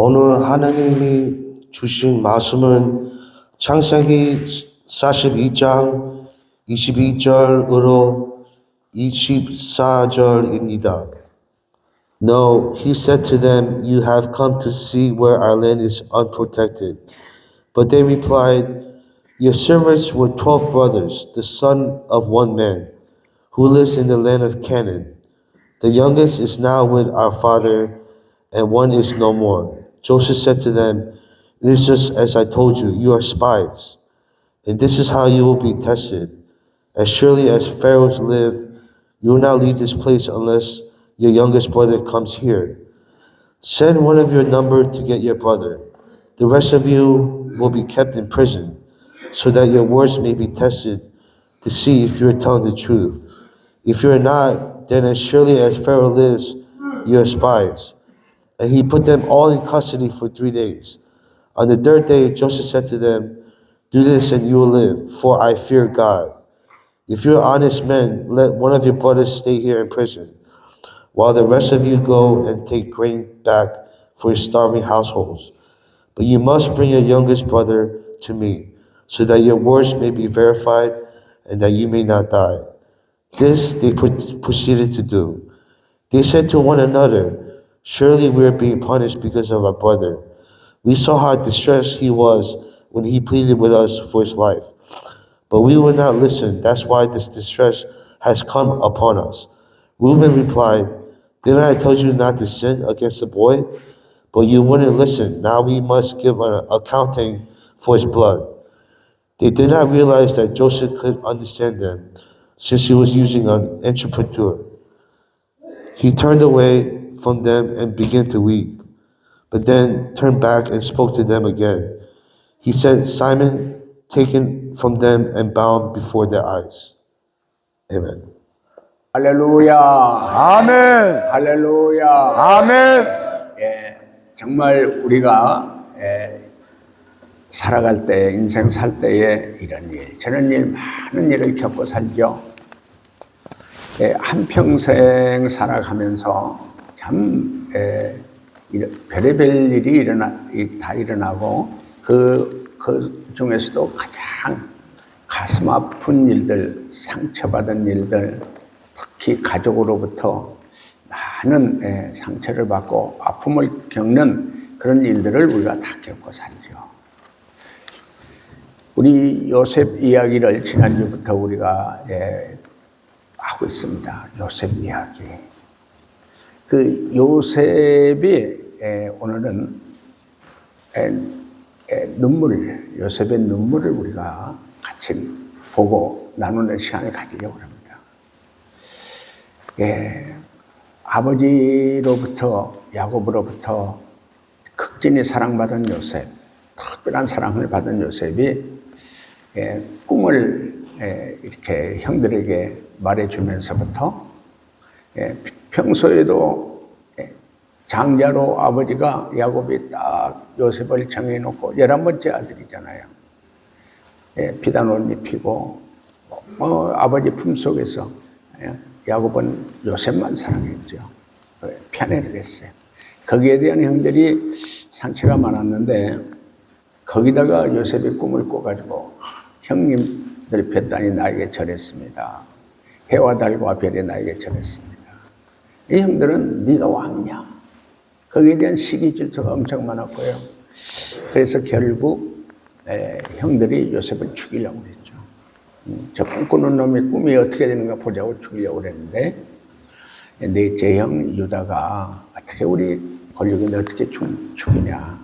오늘 하나님이 주신 말씀은 창세기 42장 22절으로 24절입니다. No, he said to them, you have come to see where our land is unprotected. But they replied, your servants were 12 brothers, the son of one man, who lives in the land of Canaan. The youngest is now with our father, and one is no more. Joseph said to them, it is just as I told you, you are spies. And this is how you will be tested. As surely as Pharaohs live, you will not leave this place unless your youngest brother comes here. Send one of your number to get your brother. The rest of you will be kept in prison, so that your words may be tested to see if you are telling the truth. If you are not, then as surely as Pharaoh lives, you are spies. And he put them all in custody for 3 days. On the third day, Joseph said to them, do this and you will live, for I fear God. If you are honest men, let one of your brothers stay here in prison, while the rest of you go and take grain back for your starving households. But you must bring your youngest brother to me, so that your words may be verified and that you may not die. This they proceeded to do. They said to one another, surely we are being punished because of our brother. We saw how distressed he was when he pleaded with us for his life. But we would not listen. That's why this distress has come upon us. Reuben replied, didn't I tell you not to sin against the boy? But you wouldn't listen. Now we must give an accounting for his blood. They did not realize that Joseph could understand them, since he was using an interpreter. He turned away from them and began to weep, but then turned back and spoke to them again. He said, Simon, taken from them and bound before their eyes. Amen. 할렐루야. 아멘. 할렐루야. 아멘. 정말 우리가 살아갈 때, 인생 살 때에 이런 일, 저런 일, 많은 일을 겪고 살죠. 한평생 살아가면서 참 별의별 일이 다 일어나고 그 중에서도 가장 가슴 아픈 일들, 상처받은 일들, 특히 가족으로부터 많은 상처를 받고 아픔을 겪는 그런 일들을 우리가 다 겪고 살죠. 우리 요셉 이야기를 지난주부터 우리가 하고 있습니다. 요셉 이야기. 그 요셉이 오늘은 요셉의 눈물을 우리가 같이 보고 나누는 시간을 가지려고 합니다. 아버지로부터, 야곱으로부터 극진히 사랑받은 요셉, 특별한 사랑을 받은 요셉이 꿈을 이렇게 형들에게 말해주면서부터 평소에도 장자로 아버지가 야곱이 딱 요셉을 정해놓고 11번째 아들이잖아요. 비단 옷 입히고 아버지 품속에서 야곱은 요셉만 사랑했죠. 편애를 했어요. 거기에 대한 형들이 상처가 많았는데 거기다가 요셉이 꿈을 꿔가지고 형님들 볕단이 나에게 절했습니다. 해와 달과 별이 나에게 절했습니다. 이 형들은 네가 왕이냐? 거기에 대한 시기 질투가 엄청 많았고요. 그래서 결국 형들이 요셉을 죽이려고 그랬죠. 저 꿈꾸는 놈이 꿈이 어떻게 되는가 보자고 죽이려고 그랬는데 넷째 형 유다가 어떻게 우리 권력인데 어떻게 죽이냐.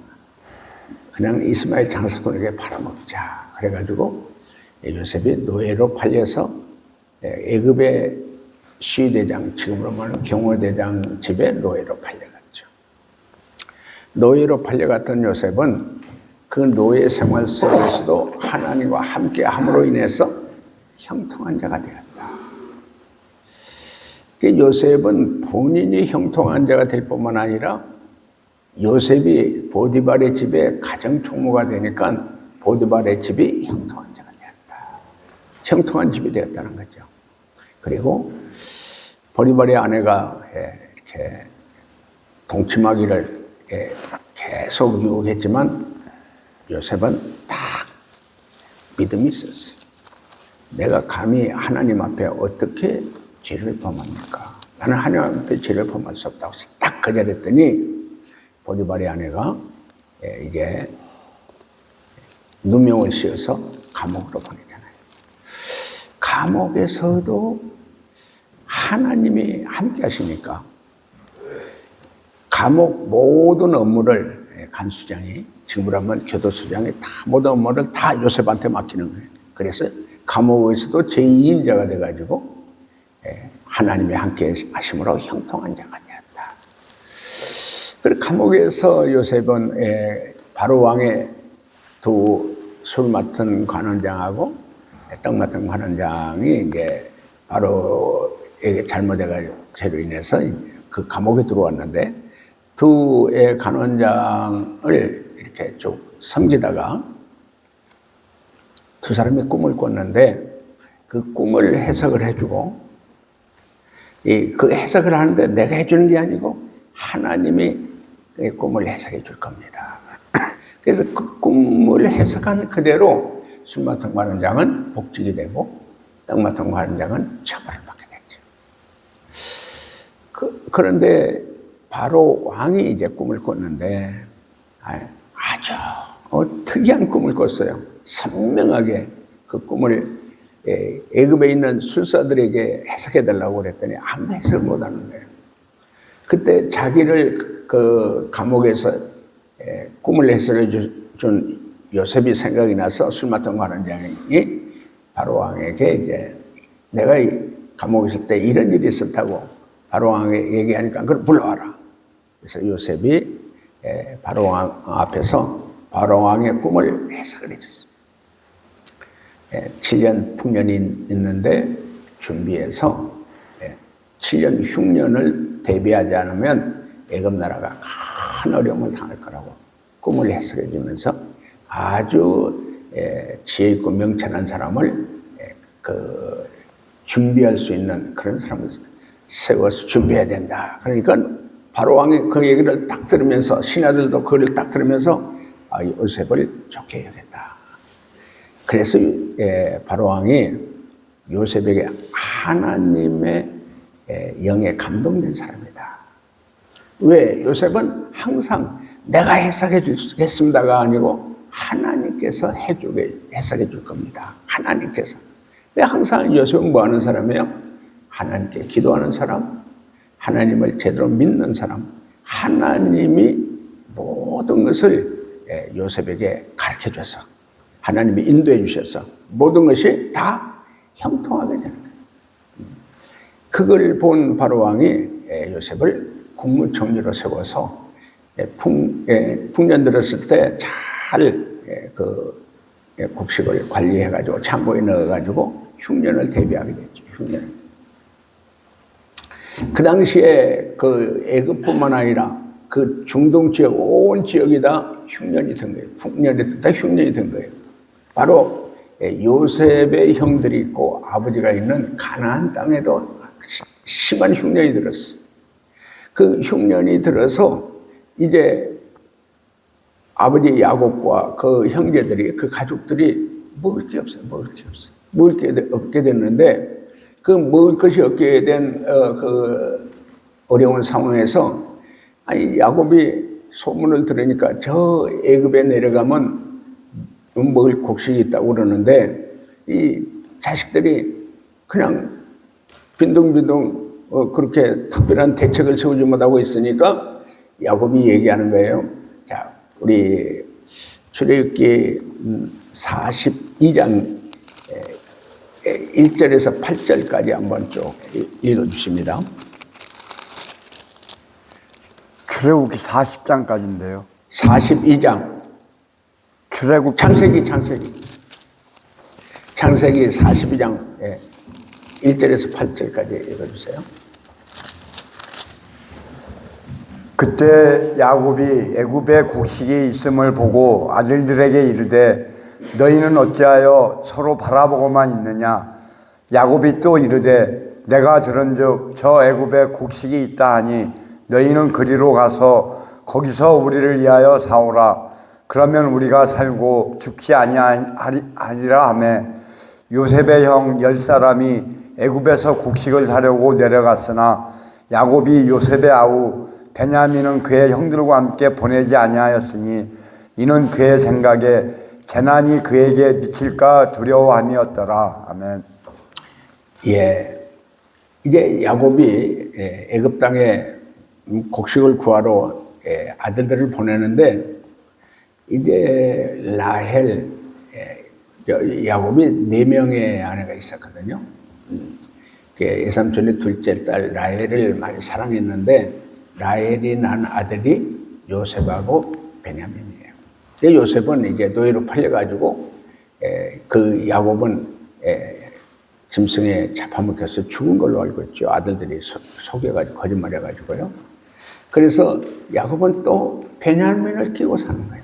그냥 이스마엘 장사꾼에게 팔아먹자. 그래가지고 요셉이 노예로 팔려서 애굽의 시대장, 지금으로 말하는 경호대장 집에 노예로 팔려갔죠. 노예로 팔려갔던 요셉은 그 노예 생활 속에서도 하나님과 함께 함으로 인해서 형통한 자가 되었다. 요셉은 본인이 형통한 자가 될 뿐만 아니라 요셉이 보디발의 집에 가정총무가 되니까 보디발의 집이 형통한 자가 되었다. 형통한 집이 되었다는 거죠. 그리고 보디발의 아내가 이렇게 동치마기를 계속 유혹했지만 요셉은 딱 믿음이 있었어요. 내가 감히 하나님 앞에 어떻게 죄를 범합니까? 나는 하나님 앞에 죄를 범할 수 없다고 딱 거절했더니 보디발의 아내가 이제 누명을 씌워서 감옥으로 보내잖아요. 감옥에서도 하나님이 함께 하시니까 감옥 모든 업무를 간수장이, 지금으로 하면 교도소장이 다 모든 업무를 다 요셉한테 맡기는 거예요. 그래서 감옥에서도 제2인자가 돼가지고 하나님이 함께 하심으로 형통한 자가 되었다. 그리고 감옥에서 요셉은 바로 왕의 두 술 맡은 관원장하고 떡 맡은 관원장이 이제 바로 잘못해가지고 죄로 인해서 그 감옥에 들어왔는데 두 관원장을 이렇게 쭉 섬기다가 두 사람이 꿈을 꿨는데 그 꿈을 해석을 해주고 그 해석을 하는데 내가 해주는 게 아니고 하나님이 그 꿈을 해석해 줄 겁니다. 그래서 그 꿈을 해석한 그대로 술 맡은 관원장은 복직이 되고 떡 맡은 관원장은 처벌을 받게 됐죠. 그런데 바로 왕이 이제 꿈을 꿨는데 아주 특이한 꿈을 꿨어요. 선명하게 그 꿈을 애굽에 있는 술사들에게 해석해 달라고 그랬더니 아무도 해석을 못 하는 거예요. 그때 자기를 그 감옥에서 꿈을 해석해 준 요셉이 생각이 나서 술 맡은 관원장이 바로 왕에게 이제 내가 감옥에 있을 때 이런 일이 있었다고 바로 왕에게 얘기하니까 그걸 불러와라. 그래서 요셉이 바로 왕 앞에서 바로 왕의 꿈을 해석을 해줬어요. 7년 풍년이 있는데 준비해서 7년 흉년을 대비하지 않으면 애굽 나라가 큰 어려움을 당할 거라고 꿈을 해석해 주면서 아주 지혜 있고 명철한 사람을 준비할 수 있는 그런 사람을 세워서 준비해야 된다. 그러니까 바로 왕이 그 얘기를 딱 들으면서 신하들도 그걸 딱 들으면서 요셉을 좋게 여겼다. 그래서 바로 왕이 요셉에게 하나님의 영에 감동된 사람이다. 왜? 요셉은 항상 내가 해석해 주겠습니다가 아니고 하나님께서 해석해 줄 겁니다. 하나님께서. 근데 항상 요셉은 뭐 하는 사람이에요? 하나님께 기도하는 사람, 하나님을 제대로 믿는 사람, 하나님이 모든 것을 요셉에게 가르쳐 줘서 하나님이 인도해 주셔서 모든 것이 다 형통하게 되는 거예요. 그걸 본 바로 왕이 요셉을 국무총리로 세워서 풍년 들었을 때 잘 곡식을 관리해가지고 창고에 넣어가지고 흉년을 대비하게 됐죠. 흉년. 그 당시에 그 애굽뿐만 아니라 그 중동 지역 온 지역이 다 흉년이 든 거예요. 풍년이 다 흉년이 든 거예요. 바로 요셉의 형들이 있고 아버지가 있는 가나안 땅에도 심한 흉년이 들었어요. 그 흉년이 들어서 이제 아버지 야곱과 그 형제들이 그 가족들이 먹을 게 없어요. 먹을 게 없게 됐는데 그 먹을 것이 없게 된 그 어려운 상황에서 야곱이 소문을 들으니까 저 애굽에 내려가면 먹을 곡식이 있다고 그러는데 이 자식들이 그냥 빈둥빈둥 그렇게 특별한 대책을 세우지 못하고 있으니까 야곱이 얘기하는 거예요. 자, 우리 출애굽기 42장 1절에서 8절까지 한번 쭉 읽어주십니다. 출애굽기 40장까지인데요. 42장 출애굽 창세기 42장 1절에서 8절까지 읽어주세요. 그때 야곱이 애굽에 곡식이 있음을 보고 아들들에게 이르되 너희는 어찌하여 서로 바라보고만 있느냐. 야곱이 또 이르되 내가 들은즉 저 애굽에 곡식이 있다 하니 너희는 그리로 가서 거기서 우리를 위하여 사오라. 그러면 우리가 살고 죽지 아니하리라 하매 요셉의 형 10사람이 애굽에서 곡식을 사려고 내려갔으나 야곱이 요셉의 아우 베냐민은 그의 형들과 함께 보내지 아니하였으니 이는 그의 생각에 재난이 그에게 미칠까 두려워함이었더라. 아멘. 예, 이제 야곱이 애굽 땅에 곡식을 구하러 아들들을 보내는데 이제 라헬 야곱이 4명의 아내가 있었거든요. 외삼촌의 둘째 딸 라헬을 많이 사랑했는데 라헬이 낳은 아들이 요셉하고 베냐민이에요. 요셉은 이제 노예로 팔려가지고 그 야곱은 짐승에 잡아먹혀서 죽은 걸로 알고 있죠. 아들들이 속여가지고 거짓말해가지고요. 그래서 야곱은 또 베냐민을 끼고 사는 거예요.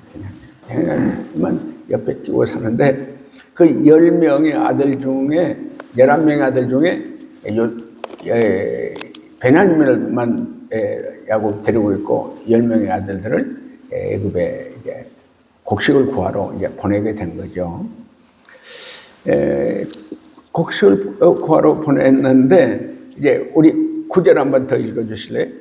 베냐민만 옆에 끼고 사는데 그 10명의 아들 중에 11명의 아들 중에 베냐민을만 야곱 데리고 있고 10명의 아들들을 애굽에 이제 곡식을 구하러 이제 보내게 된 거죠. 곡식을 구하러 보냈는데 이제 우리 9절 한번 더 읽어주실래요?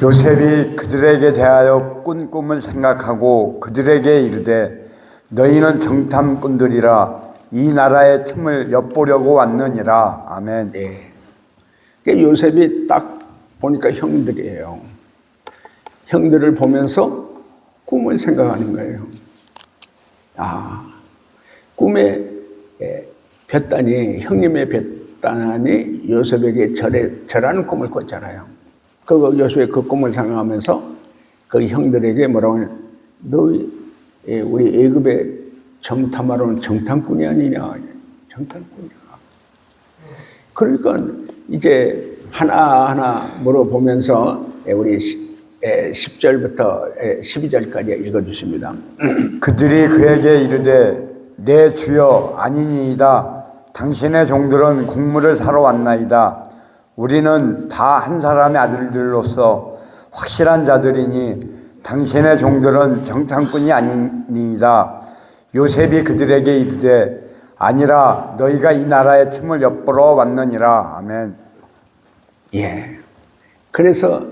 요셉이 그들에게 대하여 꾼 꿈을 생각하고 그들에게 이르되 너희는 정탐꾼들이라 이 나라의 틈을 엿보려고 왔느니라. 아멘. 네. 요셉이 딱 보니까 형들이에요. 형들을 보면서 꿈을 생각하는 거예요. 꿈에 볕단이 형님의 볕단이 요셉에게 절하는 꿈을 꿨잖아요. 요셉의 그 꿈을 생각하면서 그 형들에게 뭐라고 하냐, 너 우리 애굽의 정탐하러는 정탐꾼이 아니냐, 정탐꾼이야. 그러니까 이제 하나하나 물어보면서 우리 10절부터 12절까지 읽어주십니다. 그들이 그에게 이르되 내 주여 아니니이다. 당신의 종들은 곡물을 사러 왔나이다. 우리는 다 한 사람의 아들들로서 확실한 자들이니 당신의 종들은 정탐꾼이 아니니이다. 요셉이 그들에게 이르되 아니라 너희가 이 나라의 틈을 엿보러 왔느니라. 아멘. 예. 그래서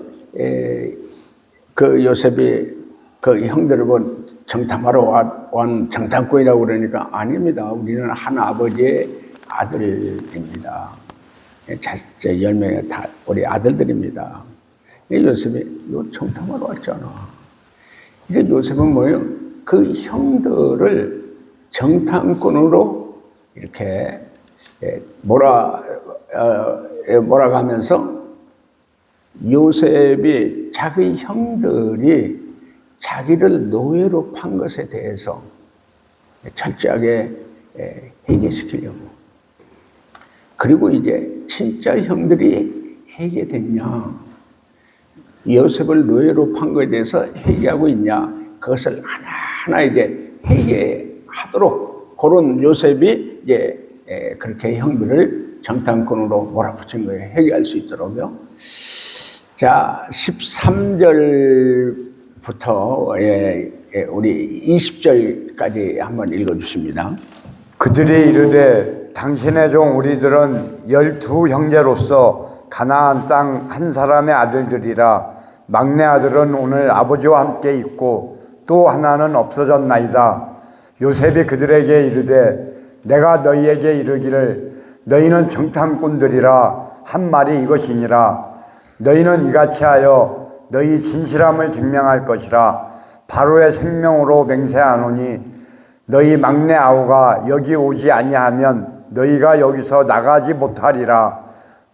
그 요셉이 그 형들을 본 정탐하러 온 정탐꾼이라고 그러니까 아닙니다. 우리는 한 아버지의 아들입니다. 자식제 10명이 다 우리 아들들입니다. 요셉이 너 정탐하러 왔잖아. 이게 요셉은 뭐예요? 그 형들을 정탐꾼으로 이렇게 몰아가면서 요셉이 자기 형들이 자기를 노예로 판 것에 대해서 철저하게 회개시키려고. 그리고 이제 진짜 형들이 회개됐냐, 요셉을 노예로 판 것에 대해서 회개하고 있냐, 그것을 하나하나 이제 회개하도록 그런 요셉이 이제 그렇게 형들을 정탐꾼으로 몰아붙인 거예요. 회개할 수 있도록요. 자, 13절부터 우리 20절까지 한번 읽어주십니다. 그들이 이르되 당신의 종 우리들은 12 형제로서 가나안 땅 한 사람의 아들들이라. 막내 아들은 오늘 아버지와 함께 있고 또 하나는 없어졌나이다. 요셉이 그들에게 이르되 내가 너희에게 이르기를 너희는 정탐꾼들이라 한 말이 이것이니라. 너희는 이같이 하여 너희 진실함을 증명할 것이라. 바로의 생명으로 맹세하노니 너희 막내 아우가 여기 오지 아니하면 너희가 여기서 나가지 못하리라.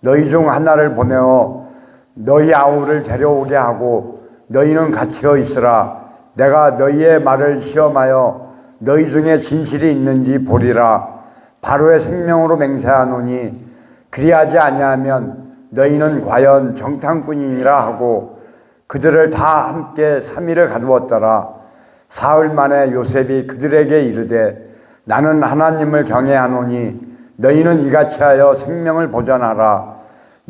너희 중 하나를 보내어 너희 아우를 데려오게 하고 너희는 갇혀 있으라. 내가 너희의 말을 시험하여 너희 중에 진실이 있는지 보리라. 바로의 생명으로 맹세하노니 그리하지 아니하면 너희는 과연 정탐꾼이니라 하고 그들을 다 함께 3일을 가두었더라. 사흘 만에 요셉이 그들에게 이르되 나는 하나님을 경외하노니 너희는 이같이 하여 생명을 보존하라.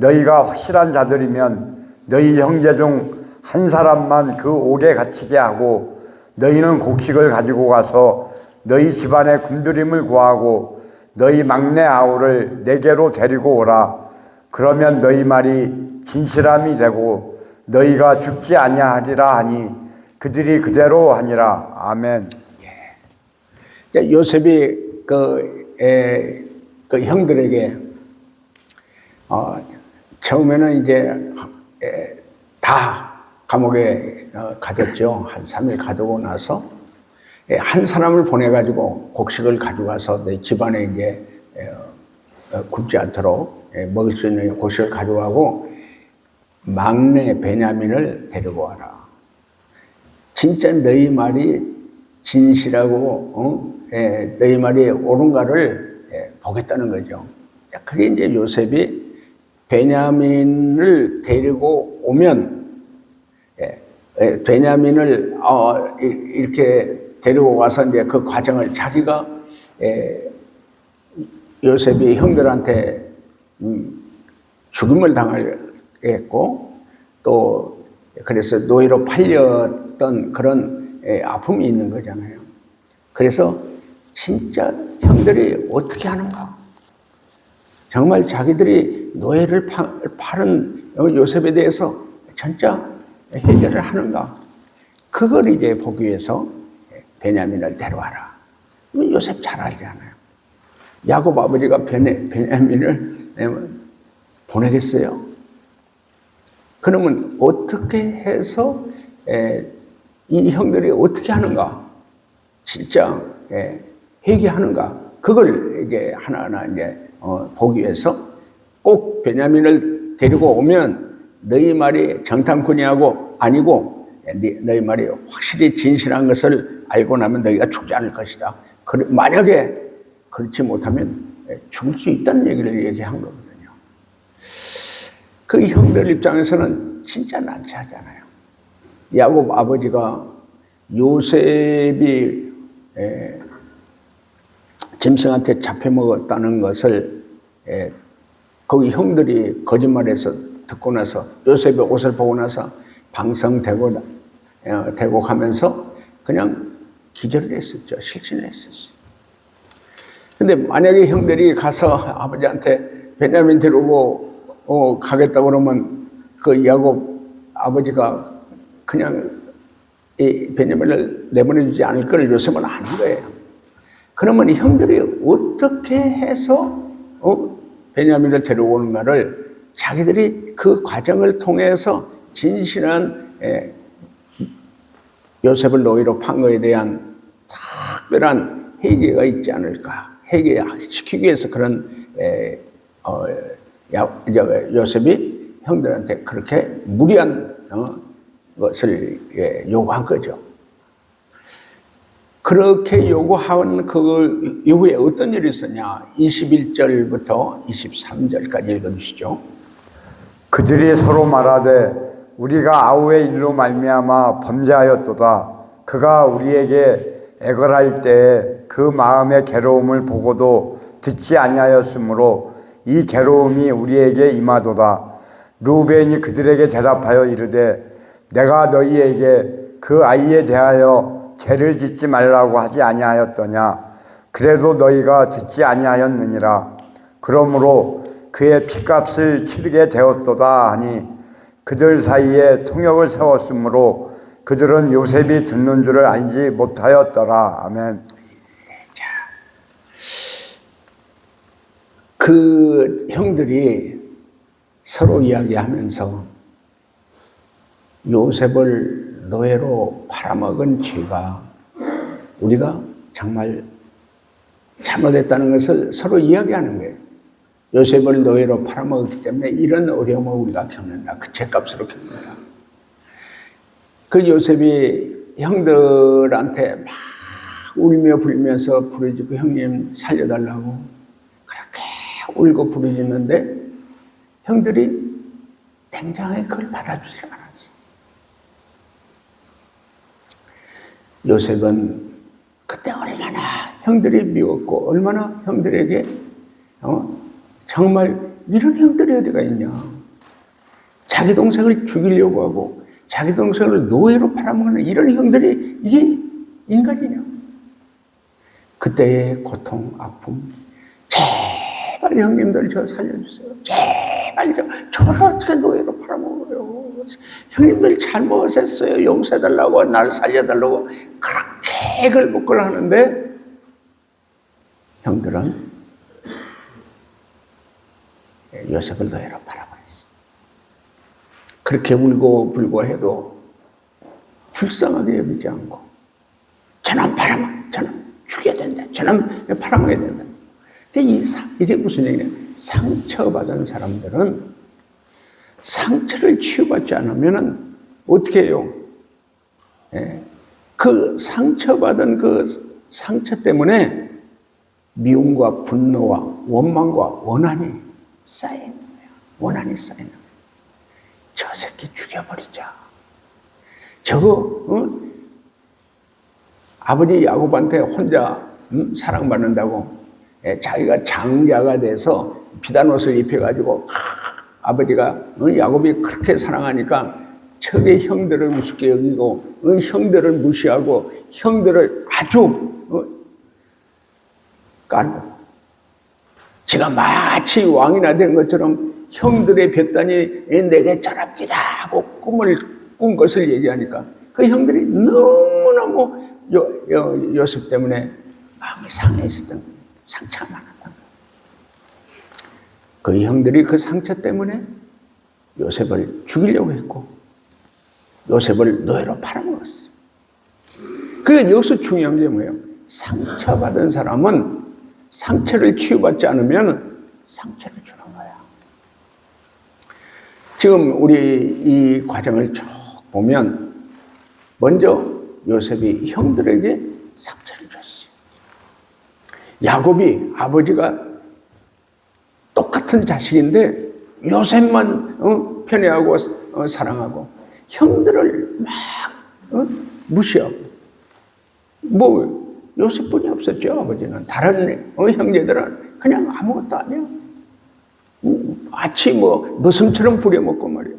너희가 확실한 자들이면 너희 형제 중 한 사람만 그 옥에 갇히게 하고 너희는 곡식을 가지고 가서 너희 집안의 굶주림을 구하고 너희 막내 아우를 내게로 데리고 오라. 그러면 너희 말이 진실함이 되고 너희가 죽지 아니하리라 하니 그들이 그대로 하니라. 아멘. 요셉이 그 형들에게 처음에는 이제 다 감옥에 가뒀죠. 한 3일 가두고 나서 한 사람을 보내가지고 곡식을 가져가서 내 집안에 이제 굶지 않도록 먹을 수 있는 곡식을 가져가고 막내 베냐민을 데리고 와라. 진짜 너희 말이 진실하고 너희 말이 옳은가를 보겠다는 거죠. 그게 이제 요셉이 베냐민을 데리고 오면 베냐민을 이렇게 데리고 와서 이제 그 과정을 자기가 요셉이 형들한테 죽임을 당했고 또 그래서 노예로 팔렸던 그런 아픔이 있는 거잖아요. 그래서 진짜 형들이 어떻게 하는가? 정말 자기들이 노예를 팔은 요셉에 대해서 진짜 해결을 하는가? 그걸 이제 보기 위해서 베냐민을 데려와라. 요셉 잘 알잖아요. 야곱 아버지가 베냐민을 보내겠어요? 그러면 어떻게 해서 이 형들이 어떻게 하는가? 진짜 회개하는가? 그걸 이제 하나하나 이제 보기 위해서 꼭 베냐민을 데리고 오면 너희 말이 정탐꾼이하고 아니고 너희 말이 확실히 진실한 것을 알고 나면 너희가 죽지 않을 것이다. 만약에 그렇지 못하면 죽을 수 있다는 얘기를 얘기한 거거든요. 그 형들 입장에서는 진짜 난처하잖아요. 야곱 아버지가 요셉이 짐승한테 잡혀먹었다는 것을 거기 형들이 거짓말해서 듣고 나서 요셉의 옷을 보고 나서 방성되고 가면서 그냥 기절을 했었죠. 실신을 했었어요. 근데 만약에 형들이 가서 아버지한테 베냐민 데리고 가겠다고 그러면 그 야곱 아버지가 그냥 이 베냐민을 내보내주지 않을 걸 요셉은 아는 거예요. 그러면 이 형들이 어떻게 해서 베냐민을 데려오는가를 자기들이 그 과정을 통해서 진실한 요셉을 노예로 판 것에 대한 특별한 회개가 있지 않을까. 회개시키기 위해서 그런 요셉이 형들한테 그렇게 무리한 것을 요구한 거죠. 그렇게 요구한 그 이후에 어떤 일이 있었냐. 21절부터 23절까지 읽어주시죠. 그들이 서로 말하되 우리가 아우의 일로 말미암아 범죄하였도다. 그가 우리에게 애걸할 때에 그 마음의 괴로움을 보고도 듣지 아니하였으므로 이 괴로움이 우리에게 임하도다. 루벤이 그들에게 대답하여 이르되 내가 너희에게 그 아이에 대하여 죄를 짓지 말라고 하지 아니하였더냐. 그래도 너희가 듣지 아니하였느니라. 그러므로 그의 핏값을 치르게 되었도다 하니 그들 사이에 통역을 세웠으므로 그들은 요셉이 듣는 줄을 알지 못하였더라. 아멘. 자, 그 형들이 서로 이야기하면서 요셉을 노예로 팔아먹은 죄가 우리가 정말 잘못했다는 것을 서로 이야기하는 거예요. 요셉을 노예로 팔아먹었기 때문에 이런 어려움을 우리가 겪는다. 그 죄값으로 겪는다. 그 요셉이 형들한테 막 울며 불면서 부르짖고 형님 살려달라고 그렇게 울고 부르짖는데 형들이 냉정하게 그걸 받아주지 않았어. 요셉은 그때 얼마나 형들이 미웠고 얼마나 형들에게 정말 이런 형들이 어디가 있냐. 자기 동생을 죽이려고 하고 자기 동생을 노예로 팔아먹는 이런 형들이 이게 인간이냐? 그때의 고통, 아픔, 제발 형님들 저 살려주세요. 제발 저를 어떻게 노예로 팔아먹어요? 형님들 잘못했어요. 용서해달라고 날 살려달라고 그렇게 애걸복걸 하는데 형들은 요셉을 노예로 팔아버렸어. 그렇게 울고 불고 해도 불쌍하게 여기지 않고 저놈 죽여야 된다. 저놈 팔아먹어야 된다. 근데 이게 무슨 얘기냐? 상처받은 사람들은 상처를 치유받지 않으면 어떻게 해요? 그 상처받은 그 상처 때문에 미움과 분노와 원망과 원한이 쌓이는 거예요. 원한이 쌓이는 거예요. 저 새끼 죽여버리자. 저거 아버지 야곱한테 혼자 사랑받는다고 자기가 장자가 돼서 비단 옷을 입혀가지고 아버지가 야곱이 그렇게 사랑하니까 척의 형들을 우습게 여기고 형들을 무시하고 형들을 아주 깔고 지가 마치 왕이나 된 것처럼 형들의 뱃단이 내게 전합디다 하고 꿈을 꾼 것을 얘기하니까 그 형들이 너무너무 요셉 때문에 마음이 상해 있었던 거예요. 상처가 많았던 거예요. 그 형들이 그 상처 때문에 요셉을 죽이려고 했고 요셉을 노예로 팔아먹었어. 그러니까 여기서 중요한 게 뭐예요? 상처받은 사람은 상처를 치유받지 않으면 상처를 주는 거야. 지금 우리 이 과정을 쭉 보면 먼저 요셉이 형들에게 상처를 줬어요. 야곱이 아버지가 똑같은 자식인데 요셉만 편애하고 사랑하고 형들을 막 무시하고 뭐 요셉뿐이 없었죠. 아버지는 다른 형제들은 그냥 아무것도 아니야. 마치 뭐 머슴처럼 부려먹고 말이야.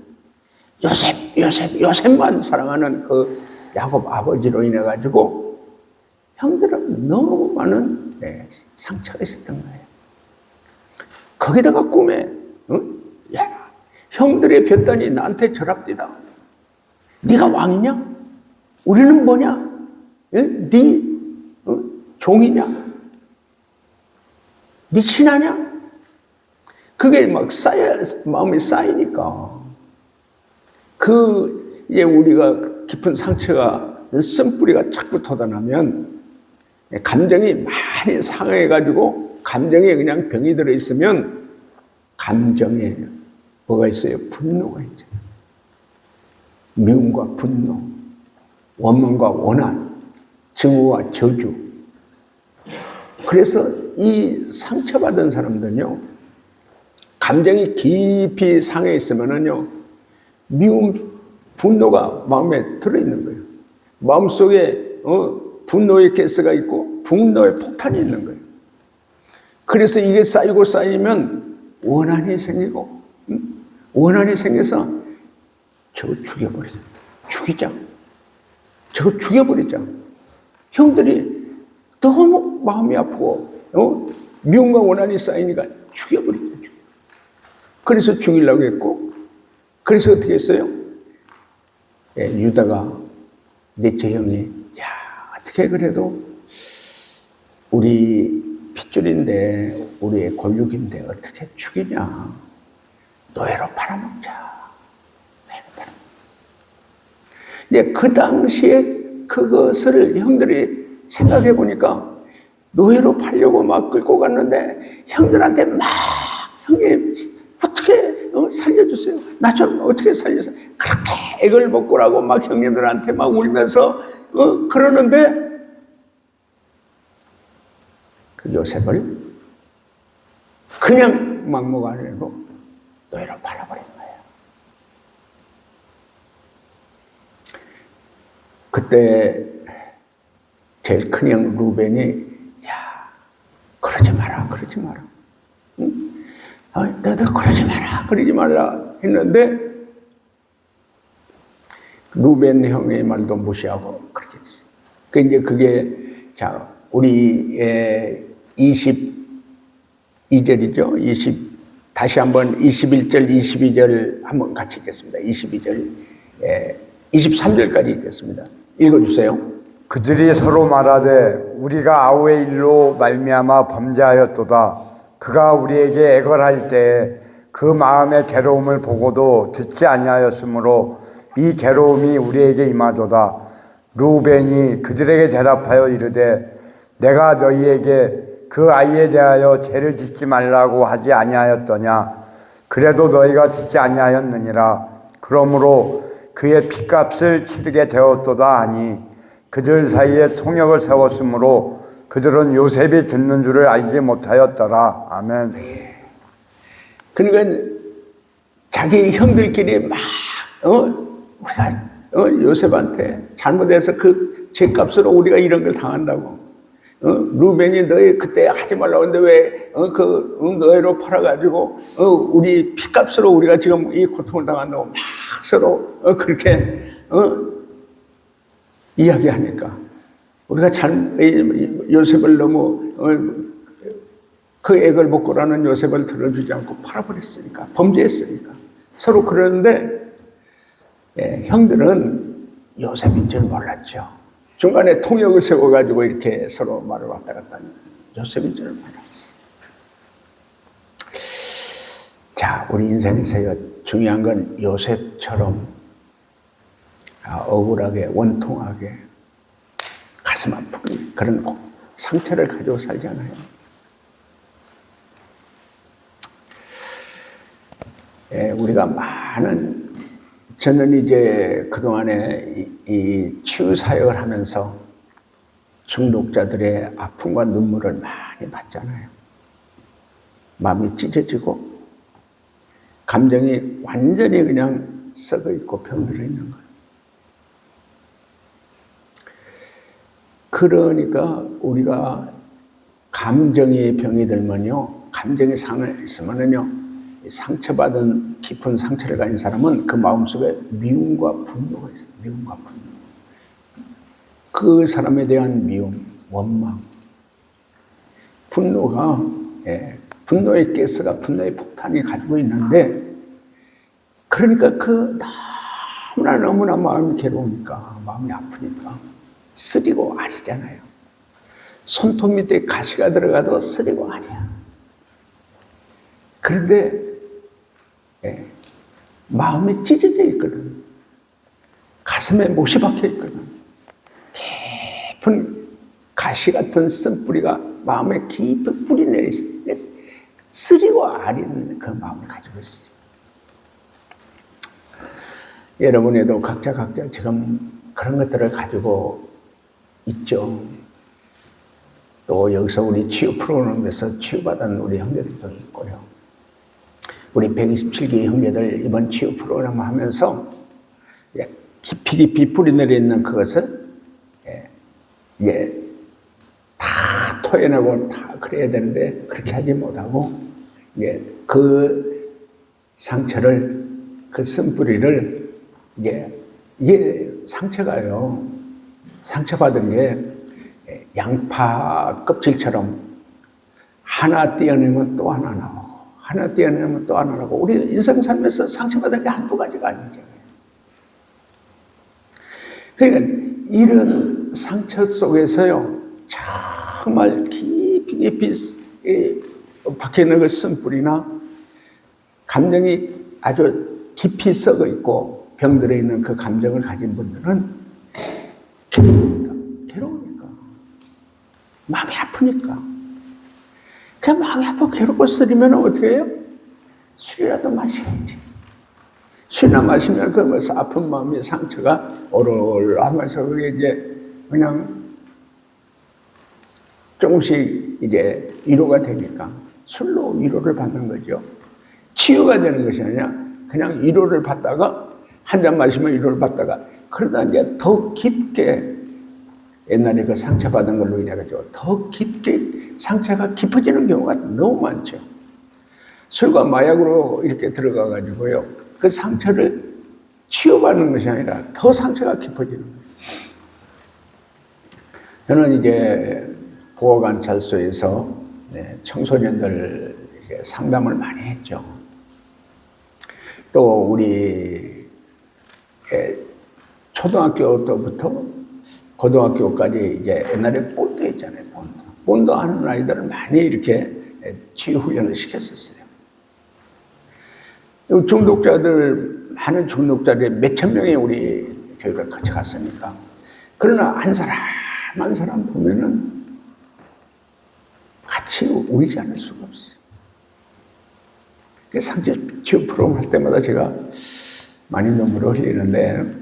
요셉만 사랑하는 그 야곱 아버지로 인해 가지고 형들은 너무 많은 상처가 있었던 거예요. 거기다가 꿈에 야, 형들의 볕단이 나한테 절합디다. 네가 왕이냐? 우리는 뭐냐? 네 종이냐? 네 친하냐? 그게 막 마음이 쌓이니까 이제 우리가 깊은 상처가 쓴뿌리가 자꾸 돋아나면 감정이 많이 상해가지고 감정에 그냥 병이 들어있으면 감정에 뭐가 있어요? 분노가 있죠. 미움과 분노, 원망과 원한, 증오와 저주. 그래서 이 상처받은 사람들은요, 감정이 깊이 상해 있으면은요, 미움, 분노가 마음에 들어있는 거예요. 마음속에 분노의 가스가 있고 분노의 폭탄이 있는 거예요. 그래서 이게 쌓이고 쌓이면 원한이 생기고 원한이 생겨서 저거 죽여버리자. 죽이자. 저거 죽여버리자. 형들이 너무 마음이 아프고 미움과 원한이 쌓이니까 죽여버리자. 그래서 죽이려고 했고 그래서 어떻게 했어요? 유다가 넷째 형이 야 어떻게 그래도 우리 핏줄인데 우리의 골육인데 어떻게 죽이냐. 노예로 팔아먹자. 이제 그 당시에 그것을 형들이 생각해 보니까 노예로 팔려고 막 끌고 갔는데 형들한테 막 형님 어떻게 살려주세요. 나 좀 어떻게 살려주세요. 그렇게 애걸복걸하고 막 형님들한테 막 울면서 그러는데 그 요셉을 그냥 막목 아래로 노예로 팔아버린 거예요. 그때 제일 큰 형 루벤이 야 그러지 마라 그러지 마라 응? 너들 그러지 마라 그러지 말라 했는데 루벤 형의 말도 무시하고 그렇게 했어요. 그 이제 그게 자 우리 22절이죠. 다시 한번 21절, 22절 한번 같이 읽겠습니다. 22절, 23절까지 읽겠습니다. 읽어주세요. 그들이 서로 말하되 우리가 아우의 일로 말미암아 범죄하였도다. 그가 우리에게 애걸할 때에 그 마음의 괴로움을 보고도 듣지 아니하였으므로 이 괴로움이 우리에게 임하도다. 루벤이 그들에게 대답하여 이르되 내가 너희에게 그 아이에 대하여 죄를 짓지 말라고 하지 아니하였더냐. 그래도 너희가 듣지 아니하였느니라. 그러므로 그의 핏값을 치르게 되었도다 하니 그들 사이에 통역을 세웠으므로 그들은 요셉이 듣는 줄을 알지 못하였더라. 아멘. 그러니까 자기 형들끼리 막 우리가 요셉한테 잘못해서 그 죄값으로 우리가 이런 걸 당한다고. 루벤이 너희 그때 하지 말라고 했는데 왜 너희로 팔아가지고 우리 핏값으로 우리가 지금 이 고통을 당한다고 막 서로 그렇게 이야기하니까 우리가 요셉을 너무 그 액을 먹고라는 요셉을 들어주지 않고 팔아버렸으니까 범죄했으니까 서로 그러는데 형들은 요셉인 줄 몰랐죠. 중간에 통역을 세워가지고 이렇게 서로 말을 왔다 갔다 하니까 요셉인 줄 몰랐어. 자, 우리 인생에서 중요한 건 요셉처럼 억울하게 원통하게 가슴 아픈 그런 상처를 가지고 살잖아요. 우리가 많은 저는 이제 그동안에 이 치유 사역을 하면서 중독자들의 아픔과 눈물을 많이 봤잖아요. 마음이 찢어지고 감정이 완전히 그냥 썩어 있고 병들어 있는 거예요. 그러니까 우리가 감정의 병이 들면요, 감정의 상을 있으면요, 상처받은 깊은 상처를 가진 사람은 그 마음속에 미움과 분노가 있어요. 미움과 분노. 그 사람에 대한 미움, 원망. 분노가, 분노의 가스가 분노의 폭탄이 가지고 있는데, 그러니까 그 너무나 마음이 괴로우니까, 마음이 아프니까 쓰리고 아니잖아요. 손톱 밑에 가시가 들어가도 쓰리고 아니야. 그런데 마음이 찢어져 있거든. 가슴에 못이 박혀 있거든. 깊은 가시 같은 쓴뿌리가 마음에 깊은 뿌리 내려 있어. 쓰리고 아리는 그 마음을 가지고 있어요. 여러분에도 각자 지금 그런 것들을 가지고 있죠. 또 여기서 우리 치유 프로그램에서 치유받은 우리 형제들도 있고요. 우리 127기 형제들 이번 치유 프로그램 하면서 깊이 뿌리 내려 있는 그것을 다 토해내고 다 그래야 되는데 그렇게 하지 못하고 그 상처를, 그 쓴뿌리를 이게 상처가요, 상처받은 게 양파 껍질처럼 하나 떼어내면 또 하나 나오고 하나 떼어내면 또 하나 나오고 우리 인생 삶에서 상처받은 게 한두 가지가 아니잖아요. 그러니까 이런 상처 속에서요 정말 깊이 박혀있는 그 쓴뿌리나 감정이 아주 깊이 썩어 있고 병들어 있는 그 감정을 가진 분들은 괴로우니까 마음이 아프니까 그 마음이 아프고 괴롭고 쓰리면 어떻게 해요? 술이라도 마셔야지. 술이나 마시면 그 아픈 마음의 상처가 오롤 하면서 그게 이제 그냥 조금씩 이제 위로가 되니까 술로 위로를 받는 거죠. 치유가 되는 것이 아니라 그냥 위로를 받다가 한 잔 마시면 위로를 받다가 그러다 이제 더 깊게 옛날에 그 상처받은 걸로 인해가지고 더 깊게 상처가 깊어지는 경우가 너무 많죠. 술과 마약으로 이렇게 들어가가지고요. 그 상처를 치유받는 것이 아니라 더 상처가 깊어지는 거예요. 저는 이제 보호관찰소에서 청소년들 상담을 많이 했죠. 또 우리 초등학교 때부터 고등학교까지 이제 옛날에 본도 있잖아요. 본도 하는 아이들을 많이 이렇게 치유 훈련을 시켰었어요. 중독자들, 많은 중독자들이 몇천 명이 우리 교육을 같이 갔으니까. 그러나 한 사람 보면은 같이 울지 않을 수가 없어요. 상처 치유 프로그램 할 때마다 제가 많이 눈물을 흘리는데,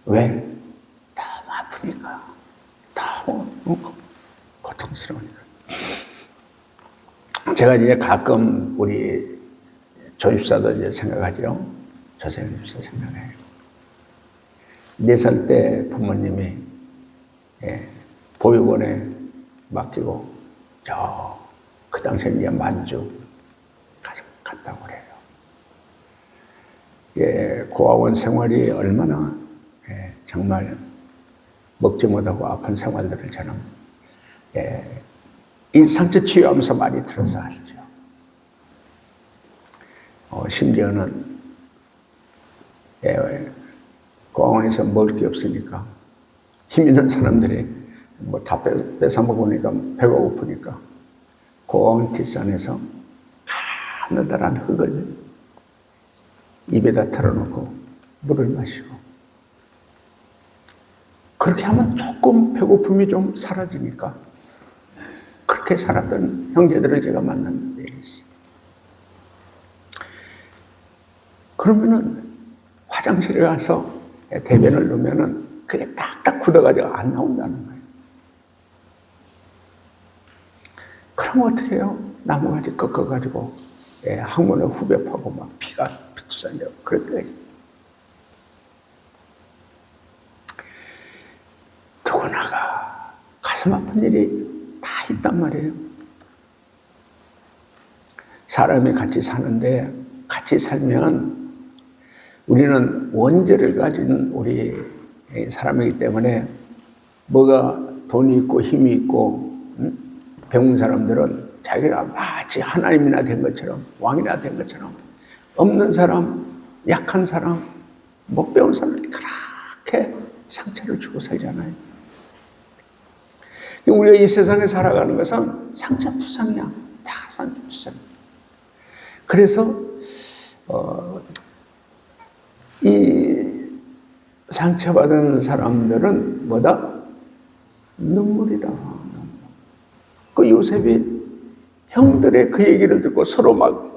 왜? 너무 아프니까. 너무 고통스러우니까. 제가 이제 가끔 우리 조집사도 이제 생각하죠. 조세현 집사 생각해요. 4살 때 부모님이 보육원에 맡기고 그 당시에 이제 만주 갔다고 그래요. 고아원 생활이 얼마나 정말 먹지 못하고 아픈 생활들을 저는 이 상처 치유하면서 많이 들어서 알죠. 심지어는 고아원에서 먹을 게 없으니까 힘 있는 사람들이 뭐 다 뺏어 먹으니까 배가 고프니까 고아원 뒷산에서 가느다란 흙을 입에다 털어놓고 물을 마시고, 그렇게 하면 조금 배고픔이 좀 사라지니까 그렇게 살았던 형제들을 제가 만난 적이 있어요. 그러면은 화장실에 가서 대변을 넣으면은 그게 딱딱 굳어가지고 안 나온다는 거예요. 그럼 어떻게 해요? 나무가지 꺾어가지고 항문에 후벼 파고 막 피가 피투성이고 그럴 때가 있어요. 누구나가 가슴 아픈 일이 다 있단 말이에요. 사람이 같이 사는데 같이 살면 우리는 원죄를 가진 우리 사람이기 때문에 뭐가 돈이 있고 힘이 있고 배운 사람들은 자기가 마치 하나님이나 된 것처럼 왕이나 된 것처럼 없는 사람, 약한 사람, 못 배운 사람들이 그렇게 상처를 주고 살잖아요. 우리가 이 세상에 살아가는 것은 상처투성이야. 다 상처투성이야. 그래서 이 상처받은 사람들은 뭐다? 눈물이다. 그 요셉이 형들의 그 얘기를 듣고 서로 막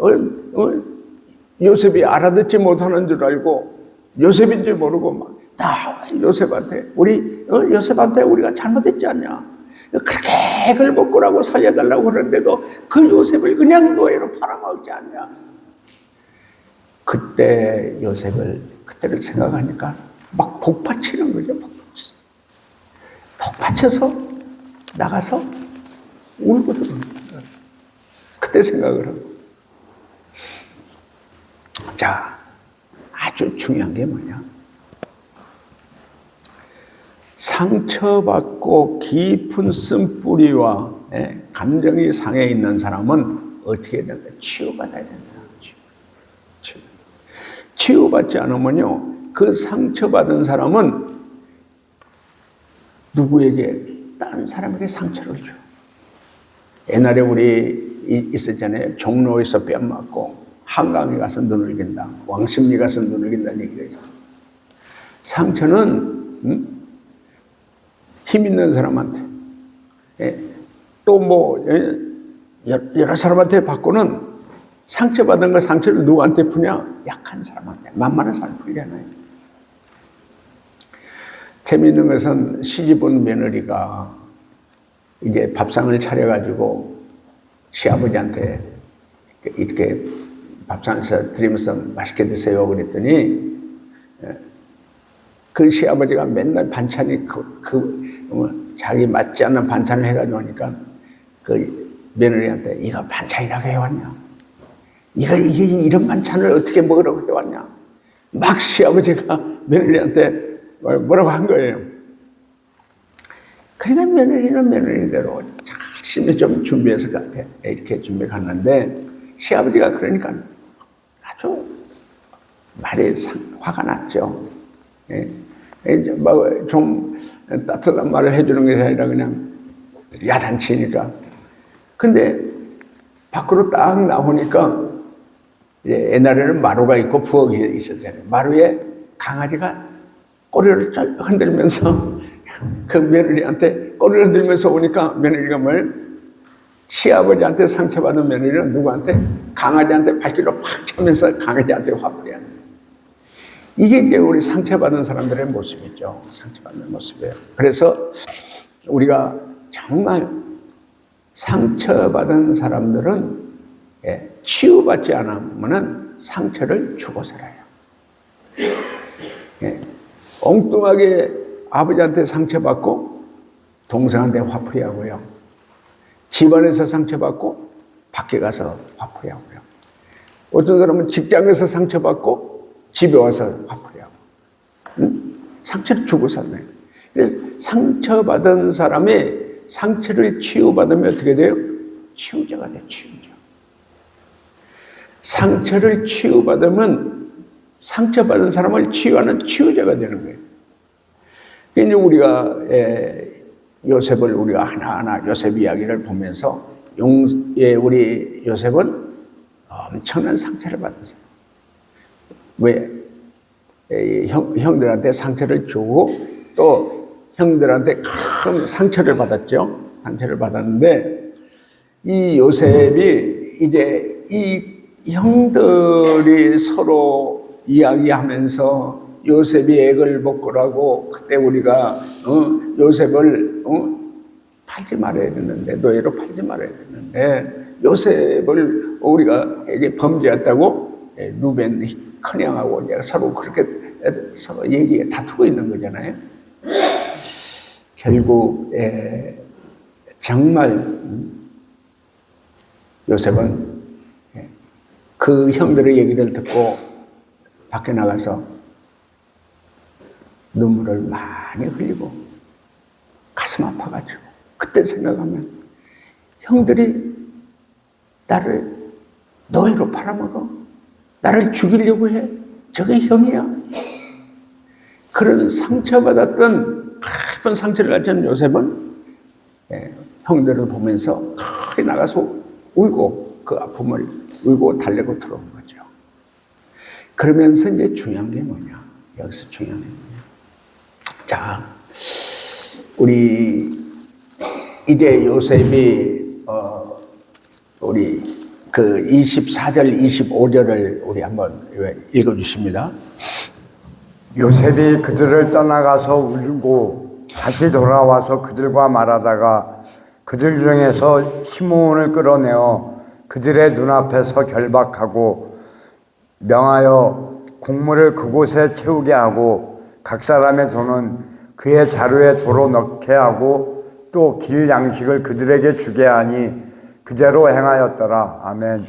요셉이 알아듣지 못하는 줄 알고 요셉인지 모르고 막 다 요셉한테 요셉한테 우리가 잘못했지 않냐? 그렇게 걸먹고라고 살려달라고 그러는데도 그 요셉을 그냥 노예로 팔아먹지 않냐? 그때를 생각하니까 막 복받치는 거죠. 복받쳐서 나가서 울고 들어오는 거예요. 그때 생각을 하고. 자, 아주 중요한 게 뭐냐? 상처받고 깊은 쓴뿌리와 감정이 상해 있는 사람은 어떻게 해야 된다? 치유받아야 된다. 치유받지 않으면요, 그 상처받은 사람은 누구에게, 다른 사람에게 상처를 줘. 옛날에 우리 있었잖아요. 종로에서 뺨 맞고 한강에 가서 눈을 긴다, 왕십리 가서 눈을 긴다는 얘기가 있어요. 상처는 힘 있는 사람한테, 또 뭐 여러 사람한테 받고는 상처받은 거 상처를 누구한테 푸냐? 약한 사람한테. 만만한 사람 풀잖아요. 재미있는 것은 시집온 며느리가 이제 밥상을 차려가지고 시아버지한테 이렇게 밥상에서 드리면서 맛있게 드세요 그랬더니 그 시아버지가 맨날 반찬이 자기 맞지 않는 반찬을 해가지고 오니까 그 며느리한테 이거 반찬이라고 해왔냐? 이게 이런 반찬을 어떻게 먹으라고 해왔냐? 막 시아버지가 며느리한테 뭐라고 한 거예요. 그러니까 며느리는 며느리대로 열심히 좀 준비해서 이렇게 준비 갔는데 시아버지가 그러니까 아주 말이 화가 났죠. 예. 좀 따뜻한 말을 해주는 것이 아니라 그냥 야단치니까. 근데 밖으로 딱 나오니까 옛날에는 마루가 있고 부엌이 있었잖아요. 마루에 강아지가 꼬리를 쫙 흔들면서 그 며느리한테 꼬리를 흔들면서 오니까 며느리가 시아버지한테 상처받은 며느리는 누구한테? 강아지한테 발길로 팍 차면서 강아지한테 화풀이 하는 거예요. 이게 이제 우리 상처받은 사람들의 모습이죠. 상처받는 모습이에요. 그래서 우리가 정말 상처받은 사람들은 치유받지 않으면 상처를 주고 살아요. 엉뚱하게 아버지한테 상처받고 동생한테 화풀이 하고요. 집안에서 상처받고 밖에 가서 화풀이 하고요. 어떤 사람은 직장에서 상처받고 집에 와서 화풀이 하고. 상처를 주고 살아요. 그래서 상처받은 사람이 상처를 치유받으면 어떻게 돼요? 치유자가 돼요. 치유자. 상처를 치유받으면 상처받은 사람을 치유하는 치유자가 되는 거예요. 이제 우리가 요셉을 우리가 하나하나 요셉 이야기를 보면서 우리 요셉은 엄청난 상처를 받은 사람. 왜? 형들한테 상처를 주고 또 형들한테 큰 상처를 받았죠. 상처를 받았는데 이 요셉이 이제 이 형들이 서로 이야기하면서 요셉이 액을 벗고라고 그때 우리가 요셉을 팔지 말아야 되는데 노예로 팔지 말아야 되는데 요셉을 우리가 이게 범죄했다고 루벤 큰형하고 이제 서로 그렇게 서로 얘기 다투고 있는 거잖아요. 결국 정말 요셉은 그 형들의 얘기를 듣고 밖에 나가서 눈물을 많이 흘리고 가슴 아파가지고 그때 생각하면 형들이 나를 노예로 팔아먹어? 나를 죽이려고 해? 저게 형이야? 그런 상처받았던 깊은 상처를 가진 요셉은 형들을 보면서 크게 나가서 울고 그 아픔을 울고 달래고 들어온 거죠. 그러면서 이제 중요한 게 뭐냐? 여기서 중요한 게 뭐냐? 자, 우리 이제 요셉이 우리 그 24절, 25절을 우리 한번 읽어주십니다. 요셉이 그들을 떠나가서 울고 다시 돌아와서 그들과 말하다가 그들 중에서 시므온을 끌어내어 그들의 눈앞에서 결박하고 명하여 곡물을 그곳에 채우게 하고 각 사람의 돈은 그의 자루에 도로 넣게 하고 또 길 양식을 그들에게 주게 하니 그대로 행하였더라. 아멘.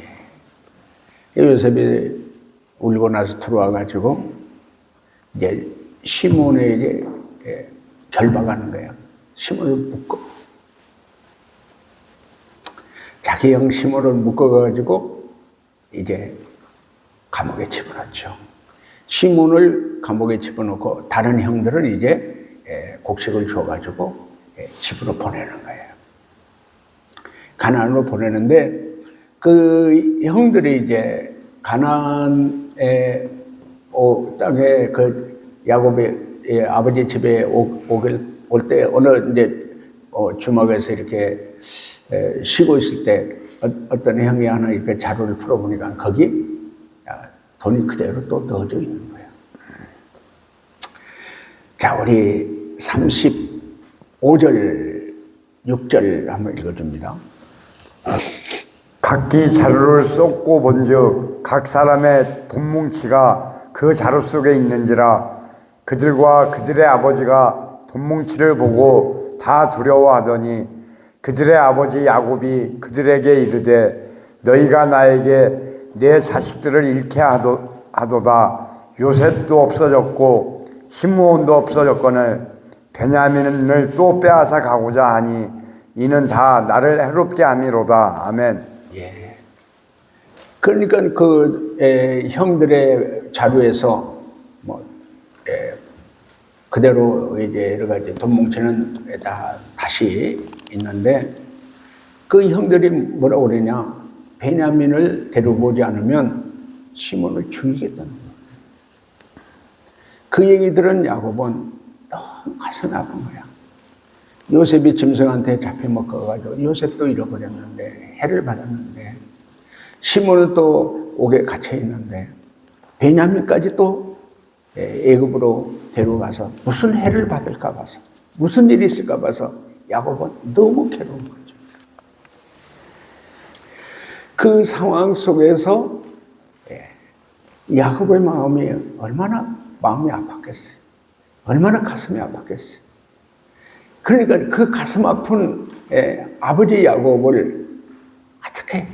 요셉이 울고 나서 들어와가지고 이제 시몬에게 결박하는 거예요. 시몬을 묶어. 자기 형 시몬을 묶어가지고 이제 감옥에 집어넣죠. 시몬을 감옥에 집어넣고 다른 형들은 이제 곡식을 줘가지고 집으로 보내는 거예요. 가나안으로 보내는데 그 형들이 이제 가나안의 땅에 그 야곱의 아버지 집에 올 때 어느 이제 주막에서 이렇게 쉬고 있을 때 어떤 형이 하나 이렇게 자루를 풀어보니까 거기 돈이 그대로 또 넣어져 있는 거예요. 자, 우리 35절, 6절 한번 읽어줍니다. 각기 자루를 쏟고 본즉 각 사람의 돈뭉치가 그 자루 속에 있는지라 그들과 그들의 아버지가 돈뭉치를 보고 다 두려워하더니 그들의 아버지 야곱이 그들에게 이르되 너희가 나에게 내 자식들을 잃게 하도다 요셉도 없어졌고 시므온도 없어졌거늘 베냐민을 또 빼앗아 가고자 하니 이는 다 나를 해롭게 함이로다. 아멘. 예. 그러니까 형들의 자료에서 그대로 이제 여러 가지 돈 뭉치는 다 다시 있는데 그 형들이 뭐라고 그러냐? 베냐민을 데려오지 않으면 시몬을 죽이겠다는 거예요. 그 얘기 들은 야곱은 너무 가슴이 아픈 거야. 요셉이 짐승한테 잡혀먹어가지고 요셉도 잃어버렸는데 해를 받았는데 시몬은 또 옥에 갇혀 있는데 베냐민까지 또 애굽으로 데려가서 무슨 해를 받을까 봐서 무슨 일이 있을까 봐서 야곱은 너무 괴로운 거죠. 그 상황 속에서 야곱의 마음이 얼마나 마음이 아팠겠어요. 얼마나 가슴이 아팠겠어요. 그러니까 그 가슴 아픈 아버지 야곱을 어떻게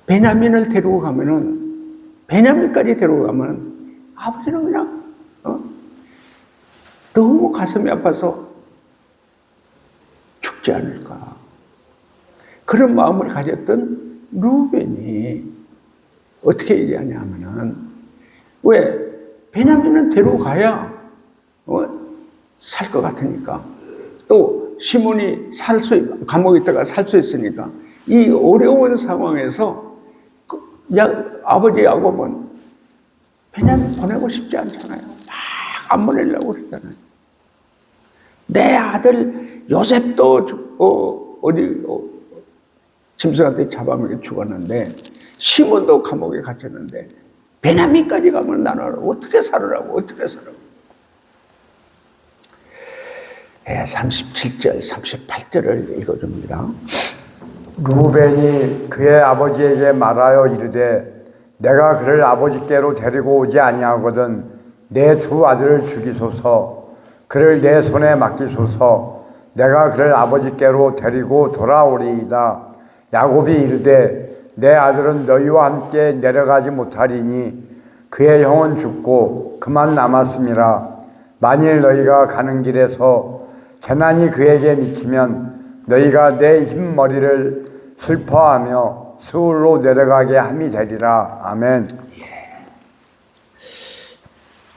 베냐민을 데리고 가면은 베냐민까지 데리고 가면 아버지는 그냥 너무 가슴이 아파서 죽지 않을까. 그런 마음을 가졌던 루벤이 어떻게 얘기하냐면은 왜 베냐민은 데려가야 살 것 같으니까 또 시몬이 감옥에 있다가 살 수 있으니까 이 어려운 상황에서 아버지 야곱은 베냐민 보내고 싶지 않잖아요. 막 안 보내려고 그러잖아요. 내 아들 요셉도 짐승한테 잡아먹여 죽었는데 시몬도 감옥에 갇혔는데 베냐민까지 가면 나는 어떻게 살으라고 어떻게 살라고. 37절 38절을 읽어줍니다. 루벤이 그의 아버지에게 말하여 이르되 내가 그를 아버지께로 데리고 오지 아니하거든 내 두 아들을 죽이소서 그를 내 손에 맡기소서 내가 그를 아버지께로 데리고 돌아오리이다. 야곱이 이르되 내 아들은 너희와 함께 내려가지 못하리니 그의 형은 죽고 그만 남았음이라. 만일 너희가 가는 길에서 재난이 그에게 미치면 너희가 내 흰머리를 슬퍼하며 스울로 내려가게 함이 되리라. 아멘.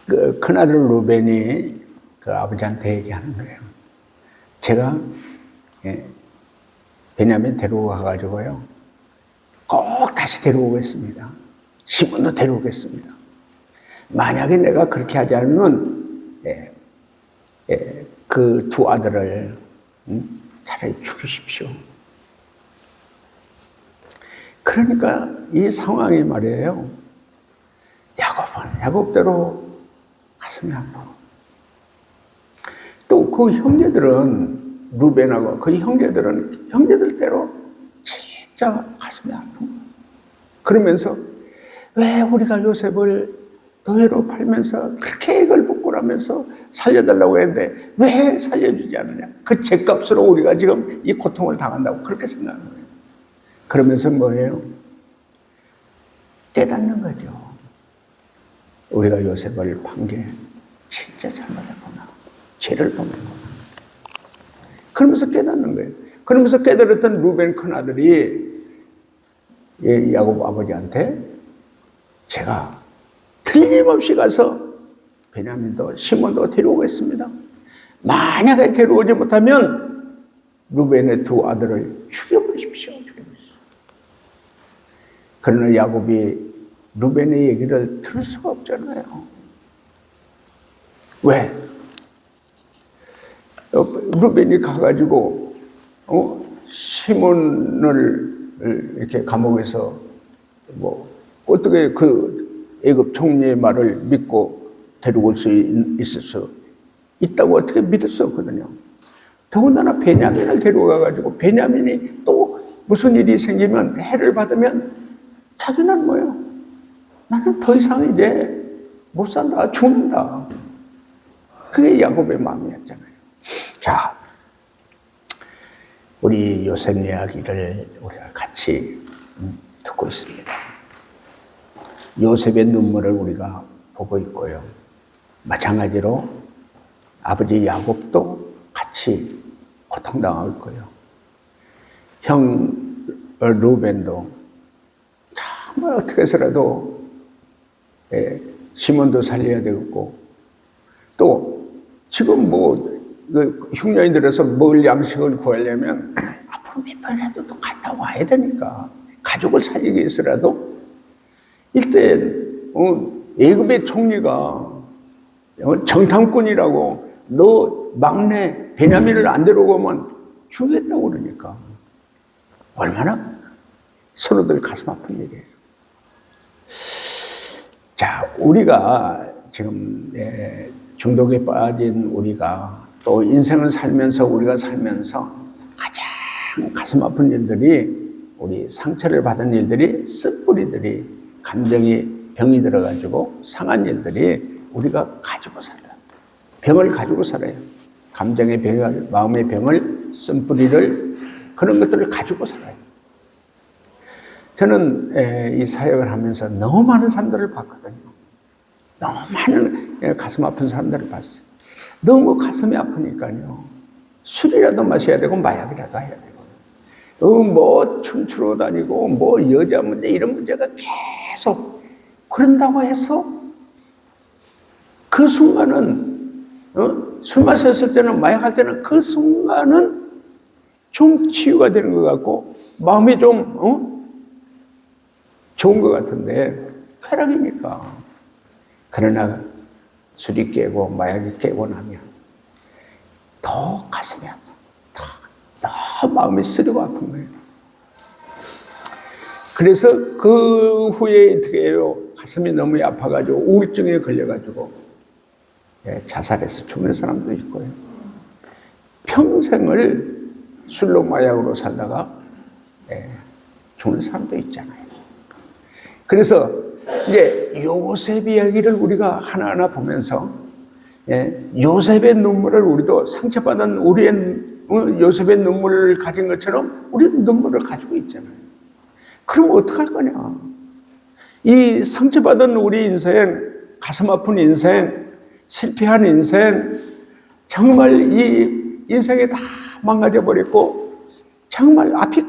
그 큰아들 루벤이 그 아버지한테 얘기하는 거예요. 제가 베냐민 데려가가지고요 꼭 다시 데려오겠습니다. 시몬도 데려오겠습니다. 만약에 내가 그렇게 하지 않으면 그 두 아들을 차라리 죽이십시오. 그러니까 이 상황이 말이에요. 야곱대로 가슴이 아파. 또 그 형제들은 루벤하고 그 형제들은 형제들대로 진짜 가슴이 아픈 거예요. 그러면서 왜 우리가 요셉을 노예로 팔면서 그렇게 액을 부꾸라면서 살려달라고 했는데 왜 살려주지 않느냐. 그 죗값으로 우리가 지금 이 고통을 당한다고 그렇게 생각하는 거예요. 그러면서 뭐예요? 깨닫는 거죠. 우리가 요셉을 판 게 진짜 잘못했구나. 죄를 범했구나. 그러면서 깨닫는 거예요. 그러면서 깨달았던 루벤 큰아들이 야곱 아버지한테 제가 틀림없이 가서 베냐민도 시몬도 데려오겠습니다. 만약에 데려오지 못하면 루벤의 두 아들을 죽여버리십시오. 그러나 야곱이 루벤의 얘기를 들을 수가 없잖아요. 왜? 루벤이 가가지고 시몬을 이렇게 감옥에서 어떻게 그 애굽 총리의 말을 믿고 데리고 올 수 있을 수 있다고 어떻게 믿을 수 없거든요. 더군다나 베냐민을 데려가가지고 베냐민이 또 무슨 일이 생기면 해를 받으면 자기는 뭐예요? 나는 더 이상 이제 못 산다, 죽는다. 그게 야곱의 마음이었잖아요. 자, 우리 요셉 이야기를 우리가 같이 듣고 있습니다. 요셉의 눈물을 우리가 보고 있고요. 마찬가지로 아버지 야곱도 같이 고통당하고 있고요. 형 루벤도 정말 어떻게 해서라도 시몬도 살려야 되겠고, 또 지금 흉년이 들어서 먹을 양식을 구하려면 앞으로 몇 번이라도 또 갔다 와야 되니까, 가족을 살리기 위해서라도 일단 애굽의 총리가 정탐꾼이라고 너 막내 베냐민을 안 데려오면 죽겠다고 그러니까 얼마나 서로들 가슴 아픈 일이에요. 자, 우리가 지금 중독에 빠진 우리가 또 인생을 살면서 우리가 살면서 가장 가슴 아픈 일들이, 우리 상처를 받은 일들이, 쓴뿌리들이, 감정이 병이 들어가지고 상한 일들이 우리가 가지고 살아요. 병을 가지고 살아요. 감정의 병을, 마음의 병을, 쓴뿌리를, 그런 것들을 가지고 살아요. 저는 이 사역을 하면서 너무 많은 사람들을 봤거든요. 너무 많은 가슴 아픈 사람들을 봤어요. 너무 가슴이 아프니까요, 술이라도 마셔야 되고 마약이라도 해야 되고, 뭐 춤추러 다니고 뭐 여자 문제, 이런 문제가 계속, 그런다고 해서 그 순간은 술 마셨을 때는, 마약할 때는 그 순간은 좀 치유가 되는 것 같고 마음이 좀 좋은 것 같은데 쾌락이니까. 그러나 술이 깨고 마약이 깨고 나면 더 가슴이 아파. 더 마음이 쓰리고 아픈 거예요. 그래서 그 후에 어떻게 해요? 가슴이 너무 아파가지고 우울증에 걸려가지고 자살해서 죽는 사람도 있고요. 평생을 술로 마약으로 살다가 죽는 사람도 있잖아요. 그래서 이제 요셉 이야기를 우리가 하나하나 보면서 요셉의 눈물을, 우리도 상처받은 우리의 요셉의 눈물을 가진 것처럼 우리도 눈물을 가지고 있잖아요. 그럼 어떡할 거냐? 이 상처받은 우리 인생, 가슴 아픈 인생, 실패한 인생, 정말 이 인생이 다 망가져버렸고 정말 앞이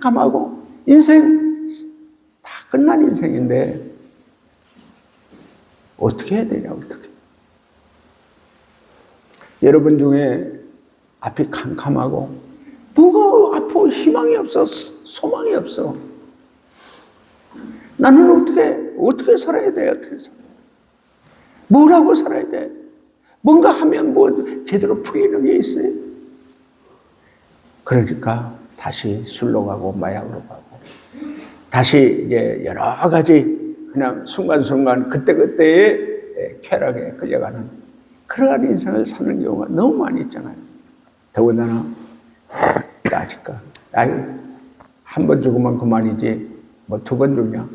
캄캄하고 인생 다 끝난 인생인데 어떻게 해야 되냐, 어떻게. 여러분 중에 앞이 캄캄하고 누가 앞으로 희망이 없어, 소망이 없어. 나는 어떻게 살아야 돼? 어떻게 살아야 돼? 뭘 하고 살아야 돼? 뭔가 하면 뭐 제대로 풀리는 게 있어요? 그러니까 다시 술로 가고 마약으로 가고 다시 이제 여러 가지 그냥 순간순간 그때그때의 쾌락에 끌려가는 그러한 인생을 사는 경우가 너무 많이 있잖아요. 더군다나 아직까 한 번 죽으면 그만이지 뭐 두 번 죽냐.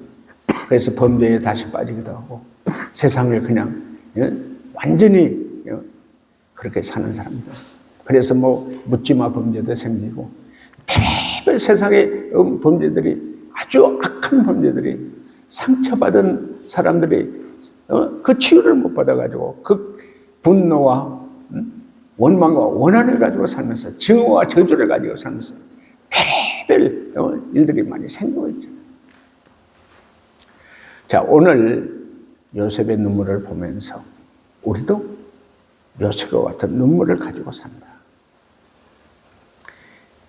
그래서 범죄에 다시 빠지기도 하고 세상을 그냥 완전히 그렇게 사는 사람들. 그래서 뭐 묻지마 범죄도 생기고 별의별 세상의 범죄들이, 아주 악한 범죄들이, 상처받은 사람들이 그 치유를 못 받아가지고 그 분노와 원망과 원한을 가지고 살면서 증오와 저주를 가지고 살면서 별의별 일들이 많이 생기고 있잖아요. 자, 오늘 요셉의 눈물을 보면서 우리도 요셉과 같은 눈물을 가지고 산다.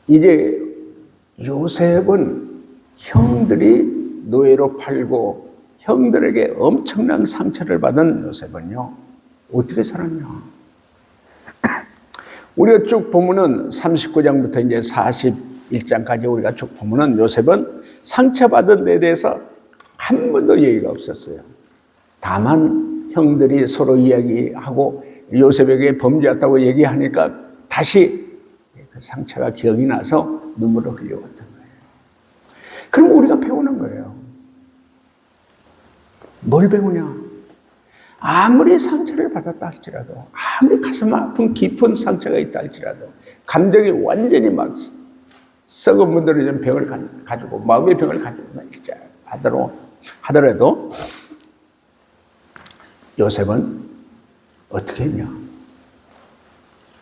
이제 요셉은 형들이 노예로 팔고 형들에게 엄청난 상처를 받은 요셉은요, 어떻게 살았냐. 우리가 쭉 보면은 39장부터 이제 41장까지 우리가 쭉 보면은 요셉은 상처받은 데 대해서 한 번도 얘기가 없었어요. 다만 형들이 서로 이야기하고 요셉에게 범죄했다고 얘기하니까 다시 그 상처가 기억이 나서 눈물을 흘려왔던 거예요. 그럼 우리가 배우는 거예요. 뭘 배우냐? 아무리 상처를 받았다 할지라도, 아무리 가슴 아픈 깊은 상처가 있다 할지라도, 감정이 완전히 막 썩어 문드러진 병을 가지고, 마음의 병을 가지고 하더라도 요셉은 어떻게 했냐?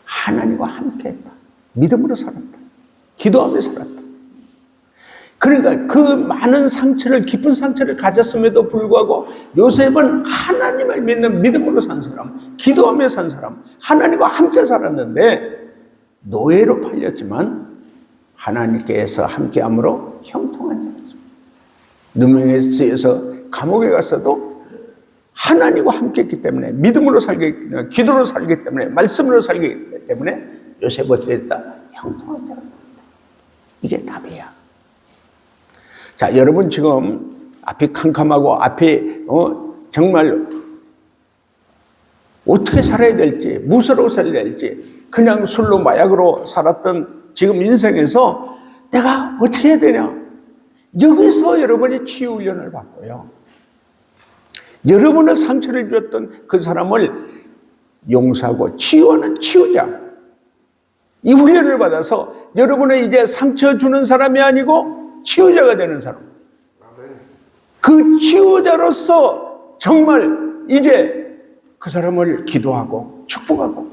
하나님과 함께 했다. 믿음으로 살았다. 기도하며 살았다. 그러니까 그 많은 상처를, 깊은 상처를 가졌음에도 불구하고 요셉은 하나님을 믿는 믿음으로 산 사람, 기도하며 산 사람, 하나님과 함께 살았는데 노예로 팔렸지만 하나님께서 함께함으로 형통한 자였습니다. 누명에서 감옥에 갔어도 하나님과 함께했기 때문에, 믿음으로 살기 때문에, 기도로 살기 때문에, 말씀으로 살기 때문에 요셉 어떻게 됐다? 형통한 자가 됐다. 이게 답이야. 자, 여러분 지금 앞이 캄캄하고 앞이 정말 어떻게 살아야 될지, 무엇으로 살아야 될지, 그냥 술로 마약으로 살았던 지금 인생에서 내가 어떻게 해야 되냐? 여기서 여러분이 치유 훈련을 받고요. 여러분의 상처를 주었던 그 사람을 용서하고 치유하는 치유자. 이 훈련을 받아서 여러분은 이제 상처 주는 사람이 아니고 치유자가 되는 사람. 그 치유자로서 정말 이제 그 사람을 기도하고 축복하고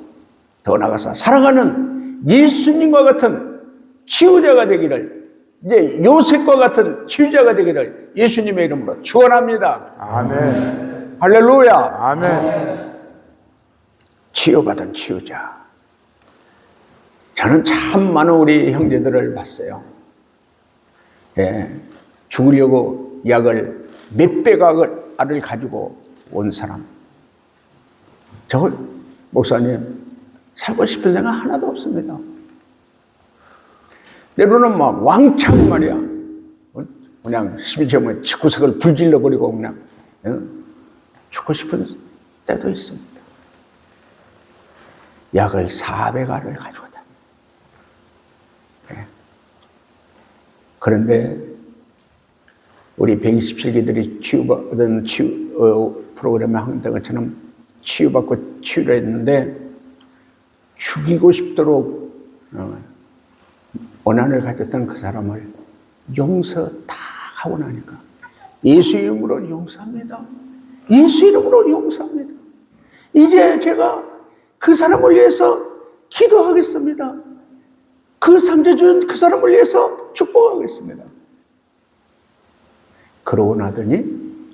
더 나아가서 사랑하는 예수님과 같은 치유자가 되기를, 이제 요셉과 같은 치유자가 되기를 예수님의 이름으로 축원합니다. 아멘. 할렐루야. 아멘. 치유받은 치유자. 저는 참 많은 우리 형제들을 봤어요. 예, 죽으려고 약을 몇백 알을 가지고 온 사람. 저걸 목사님 살고 싶은 생각 하나도 없습니다. 때로는 막 왕창 말이야. 그냥 심지어는 집구석을 불질러 버리고 그냥 죽고 싶은 때도 있습니다. 약을 400알을 가지고 다녀. 네. 그런데 우리 127기들이 치유받은 프로그램에 한다는 것처럼 치유받고 치유를 했는데 죽이고 싶도록 원한을 가졌던 그 사람을 용서 다 하고 나니까 예수 이름으로 용서합니다. 예수 이름으로 용서합니다. 이제 제가 그 사람을 위해서 기도하겠습니다. 그 상처 준 그 사람을 위해서 축복하겠습니다. 그러고 나더니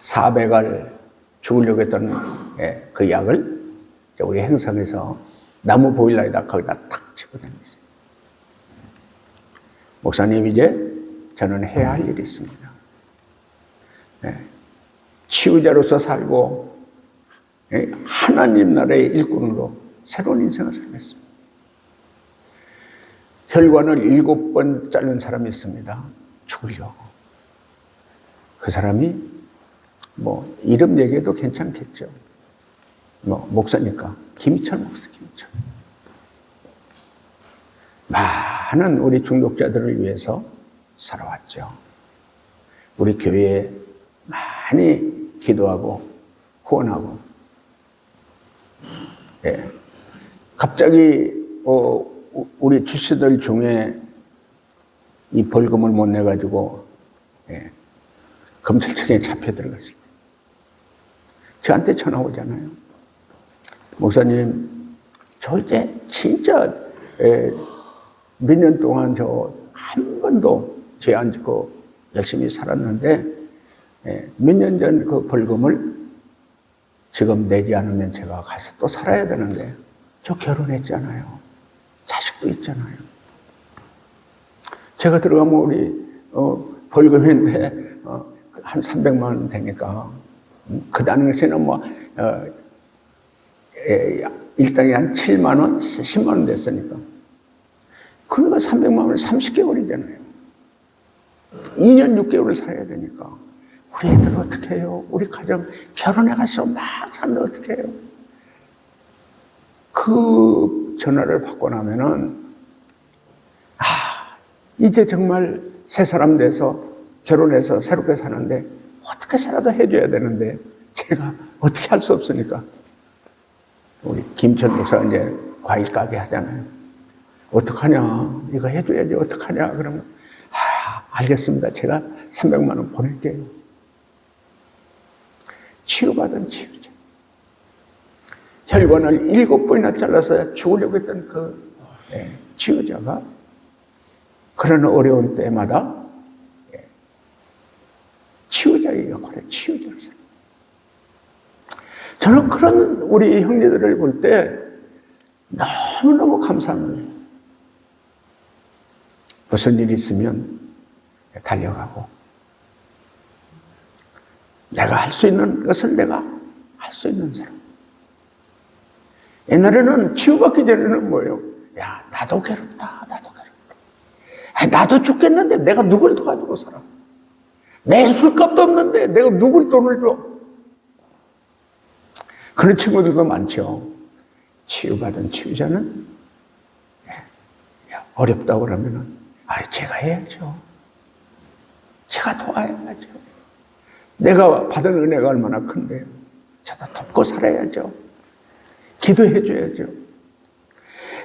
400알 죽으려고 했던 그 약을 우리 행성에서 나무 보일러에다 거기다 탁 집어당겼어요. 목사님, 이제 저는 해야 할 일이 있습니다. 치유자로서 살고 하나님 나라의 일꾼으로 새로운 인생을 살겠습니다. 혈관을 7번 자른 사람이 있습니다. 죽으려고. 그 사람이 뭐 이름 얘기해도 괜찮겠죠. 뭐 목사니까 김희철 목사. 김희철. 많은 우리 중독자들을 위해서 살아왔죠. 우리 교회에 많이 기도하고 후원하고. 예. 갑자기 우리 주씨들 중에 이 벌금을 못 내가지고 검찰청에 잡혀 들어갔을 때 저한테 전화 오잖아요. 목사님, 저 이제 진짜 몇 년 동안 저 한 번도 죄 안 짓고 열심히 살았는데 몇 년 전 그 벌금을 지금 내지 않으면 제가 가서 또 살아야 되는데 저 결혼했잖아요. 자식도 있잖아요. 제가 들어가면 우리 벌금인데 한 300만 원 되니까 그 당시에는 뭐 일당이 한 7만 원, 10만 원 됐으니까 그러니까 300만 원을 30개월이잖아요. 2년 6개월을 살아야 되니까 우리 애들 어떻게 해요? 우리 가정 결혼해가서 막 사는데 어떻게 해요? 그 전화를 받고 나면은 이제 정말 새 사람 돼서 결혼해서 새롭게 사는데 어떻게 살아도 해줘야 되는데 제가 어떻게 할 수 없으니까 우리 김천 목사가 이제 과일 가게 하잖아요. 어떡하냐, 이거 해줘야지, 어떡하냐. 그러면 알겠습니다. 제가 300만 원 보낼게요. 치유받은 치유자. 혈관을 7번이나 잘라서 죽으려고 했던 그 치유자가 그런 어려운 때마다 치유자의 역할에 치유자를 서 저는 그런 우리 형제들을 볼 때 너무너무 감사합니다. 무슨 일 있으면 달려가고 내가 할 수 있는 것을 내가 할 수 있는 사람. 옛날에는 치유받기 전에는 뭐예요? 야, 나도 괴롭다, 나도 괴롭다. 아니, 나도 죽겠는데 내가 누굴 도와주고 살아? 내 술값도 없는데 내가 누굴 돈을 줘? 그런 친구들도 많죠. 치유받은 치유자는 어렵다고 그러면은 제가 해야죠. 제가 도와야죠. 내가 받은 은혜가 얼마나 큰데요. 저도 돕고 살아야죠. 기도해 줘야죠.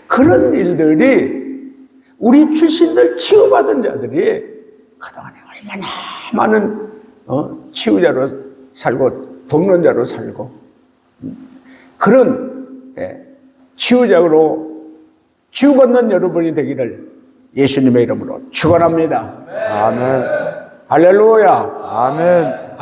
그런 일들이 우리 출신들 치유받은 자들이 그동안에 얼마나 많은 치유자로 살고 돕는 자로 살고 그런 치유자로 치유받는 여러분이 되기를 예수님의 이름으로 축원합니다. 아멘. 할렐루야. 아멘.